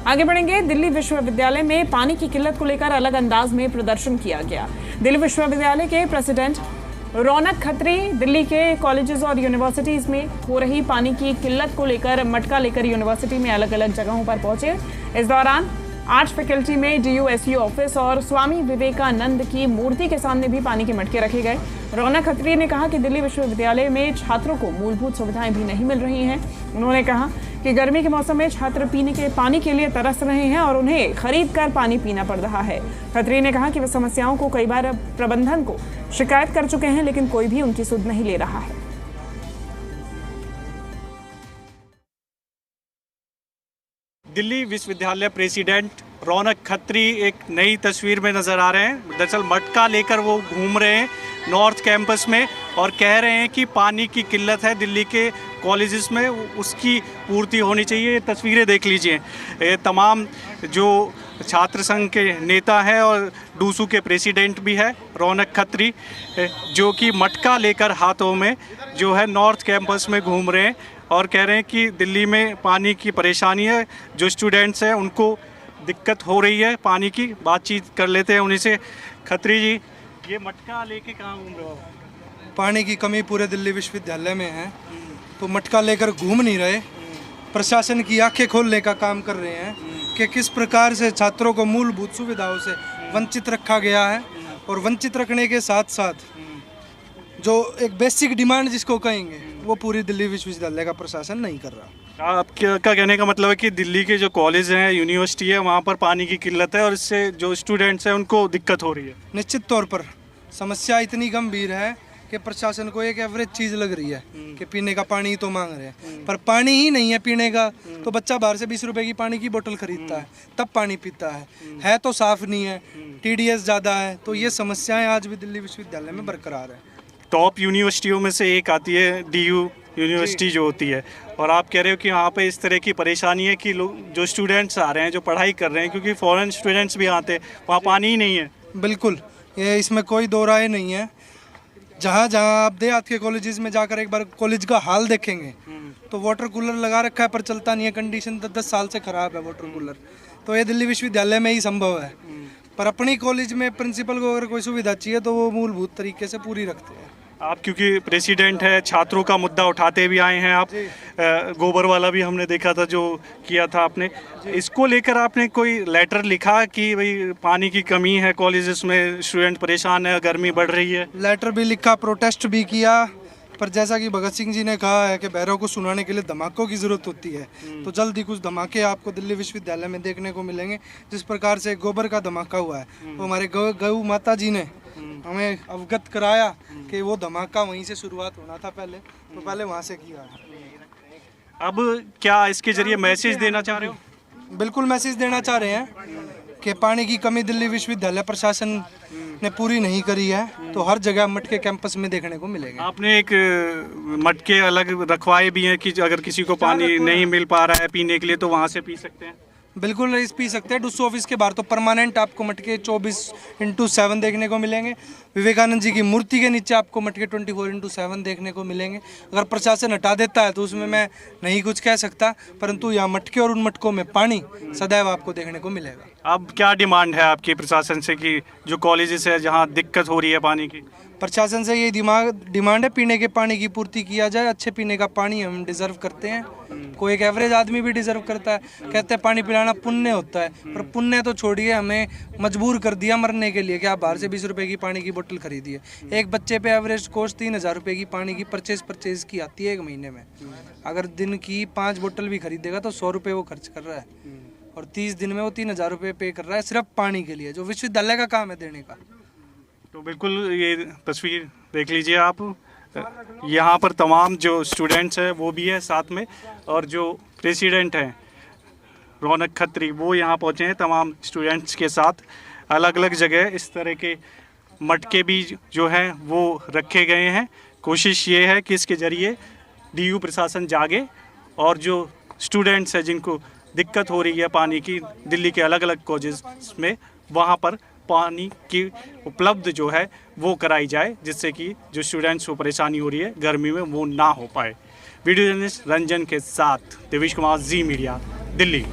आगे बढ़ेंगे। दिल्ली विश्वविद्यालय में पानी की किल्लत को लेकर अलग अंदाज में प्रदर्शन किया गया। दिल्ली विश्वविद्यालय के प्रेसिडेंट रौनक खत्री दिल्ली के कॉलेजेस और यूनिवर्सिटीज में हो रही पानी की किल्लत को लेकर मटका लेकर यूनिवर्सिटी में अलग अलग जगहों पर पहुंचे। इस दौरान आर्ट्स फैकल्टी में DU/SU ऑफिस और स्वामी विवेकानंद की मूर्ति के सामने भी पानी के मटके रखे गए। रौनक खत्री ने कहा कि दिल्ली विश्वविद्यालय में छात्रों को मूलभूत सुविधाएं भी नहीं मिल रही हैं। उन्होंने कहा कि गर्मी के मौसम में छात्र पीने के पानी के लिए तरस रहे हैं और उन्हें खरीद कर पानी पीना पड़ रहा है। खत्री ने कहा कि वे समस्याओं को कई बार प्रबंधन को शिकायत कर चुके हैं, लेकिन कोई भी उनकी सुध नहीं ले रहा है। दिल्ली विश्वविद्यालय प्रेसिडेंट रौनक खत्री एक नई तस्वीर में नज़र आ रहे हैं। दरअसल मटका लेकर वो घूम रहे हैं नॉर्थ कैंपस में और कह रहे हैं कि पानी की किल्लत है दिल्ली के कॉलेजेस में, उसकी पूर्ति होनी चाहिए। ये तस्वीरें देख लीजिए। ये तमाम जो छात्र संघ के नेता हैं और डूसू के प्रेसिडेंट भी है रौनक खत्री, जो कि मटका लेकर हाथों में जो है नॉर्थ कैंपस में घूम रहे हैं और कह रहे हैं कि दिल्ली में पानी की परेशानी है। जो स्टूडेंट्स हैं उनको दिक्कत हो रही है पानी की। बातचीत कर लेते हैं उन्हीं से। खत्री जी, ये मटका लेके कहाँ घूम रहे हो? पानी की कमी पूरे दिल्ली विश्वविद्यालय में है, तो मटका लेकर घूम नहीं रहे। प्रशासन की आंखें खोलने का काम कर रहे हैं कि किस प्रकार से छात्रों को मूलभूत सुविधाओं से वंचित रखा गया है, और वंचित रखने के साथ साथ जो एक बेसिक डिमांड जिसको कहेंगे वो पूरी दिल्ली विश्वविद्यालय का प्रशासन नहीं कर रहा। आपका कहने का मतलब है कि दिल्ली के जो कॉलेज हैं, यूनिवर्सिटी है, वहाँ पर पानी की किल्लत है और इससे जो स्टूडेंट्स हैं उनको दिक्कत हो रही है। निश्चित तौर पर समस्या इतनी गंभीर है कि प्रशासन को एक एवरेज चीज़ लग रही है कि पीने का पानी तो मांग रहे हैं, पर पानी ही नहीं है पीने का। तो बच्चा बाहर से 20 रुपए की पानी की बोतल खरीदता है, तब पानी पीता है तो साफ़ नहीं है, TDS ज़्यादा है। तो ये समस्याएँ आज भी दिल्ली विश्वविद्यालय में बरकरार है। टॉप यूनिवर्सिटियों में से एक आती है DU यूनिवर्सिटी जो होती है, और आप कह रहे हो कि यहाँ पे इस तरह की परेशानी है कि लोग जो स्टूडेंट्स आ रहे हैं, जो पढ़ाई कर रहे हैं, क्योंकि फॉरेन स्टूडेंट्स भी आते हैं, वहाँ पानी ही नहीं है। बिल्कुल, ये इसमें कोई दो राय नहीं है। जहाँ जहाँ आप देहात के कॉलेजेस में जाकर एक बार कॉलेज का हाल देखेंगे तो वाटर कूलर लगा रखा है पर चलता नहीं है। कंडीशन तो 10 साल से ख़राब है वाटर कूलर। तो ये दिल्ली विश्वविद्यालय में ही संभव है, पर अपनी कॉलेज में प्रिंसिपल को अगर कोई सुविधा चाहिए तो वो मूलभूत तरीके से पूरी रखते हैं। आप क्योंकि प्रेसिडेंट है, छात्रों का मुद्दा उठाते भी आए हैं आप। गोबर वाला भी हमने देखा था जो किया था आपने। इसको लेकर आपने कोई लेटर लिखा कि भाई पानी की कमी है कॉलेजेस में, स्टूडेंट परेशान है, गर्मी बढ़ रही है? लेटर भी लिखा, प्रोटेस्ट भी किया, पर जैसा कि भगत सिंह जी ने कहा है कि बहरों को सुनाने के लिए धमाकों की ज़रूरत होती है। तो जल्द ही कुछ धमाके आपको दिल्ली विश्वविद्यालय में देखने को मिलेंगे। जिस प्रकार से गोबर का धमाका हुआ है, तो हमारे गौ माता जी ने हमें अवगत कराया कि वो धमाका वहीं से शुरुआत होना था पहले, तो पहले वहाँ से किया है। अब क्या इसके जरिए मैसेज देना चाह रहे हो? बिल्कुल मैसेज देना चाह रहे हैं कि पानी की कमी दिल्ली विश्वविद्यालय प्रशासन ने पूरी नहीं करी है, तो हर जगह मटके कैंपस में देखने को मिलेंगे। आपने एक मटके अलग रखवाए भी हैं कि अगर किसी को पानी नहीं मिल पा रहा है पीने के लिए तो वहाँ से पी सकते हैं? बिल्कुल पी सकते हैं। डूसू ऑफिस के बाहर तो परमानेंट आपको मटके 24/7 देखने को मिलेंगे। विवेकानंद जी की मूर्ति के नीचे आपको मटके 24/7 देखने को मिलेंगे। अगर प्रशासन हटा देता है तो उसमें मैं नहीं कुछ कह सकता, परंतु यहाँ मटके और उन मटकों में पानी सदैव आपको देखने को मिलेगा। अब क्या डिमांड है आपकी प्रशासन से कि जो कॉलेजेस है जहाँ दिक्कत हो रही है पानी की? प्रशासन से ये डिमांड है, पीने के पानी की पूर्ति किया जाए। अच्छे पीने का पानी हम डिजर्व करते हैं, कोई एक एवरेज आदमी भी डिजर्व करता है। कहते हैं पानी पिलाना पुण्य होता है, पर पुण्य तो छोड़िए, हमें मजबूर कर दिया मरने के लिए कि आप बाहर से 20 रुपए की पानी की बोतल खरीदिए। एक बच्चे पे एवरेज कॉस्ट 3000 रुपये की पानी की परचेज की आती है एक महीने में। अगर दिन की 5 बोतल भी खरीदेगा तो 100 रुपये वो खर्च कर रहा है, और 30 दिन में वो 3000 रुपये पे कर रहा है सिर्फ पानी के लिए, जो विश्वविद्यालय का काम है देने का। तो बिल्कुल ये तस्वीर देख लीजिए आप। यहाँ पर तमाम जो स्टूडेंट्स हैं वो भी है साथ में, और जो प्रेसिडेंट हैं रौनक खत्री वो यहाँ पहुँचे हैं तमाम स्टूडेंट्स के साथ। अलग अलग जगह इस तरह के मटके भी जो हैं वो रखे गए हैं। कोशिश ये है कि इसके ज़रिए DU प्रशासन जागे और जो स्टूडेंट्स हैं जिनको दिक्कत हो रही है पानी की दिल्ली के अलग अलग कॉलेज में, वहाँ पर पानी की उपलब्ध जो है वो कराई जाए, जिससे कि जो स्टूडेंट्स को परेशानी हो रही है गर्मी में वो ना हो पाए। वीडियो जर्नलिस्ट रंजन के साथ देवेश कुमार, जी मीडिया, दिल्ली।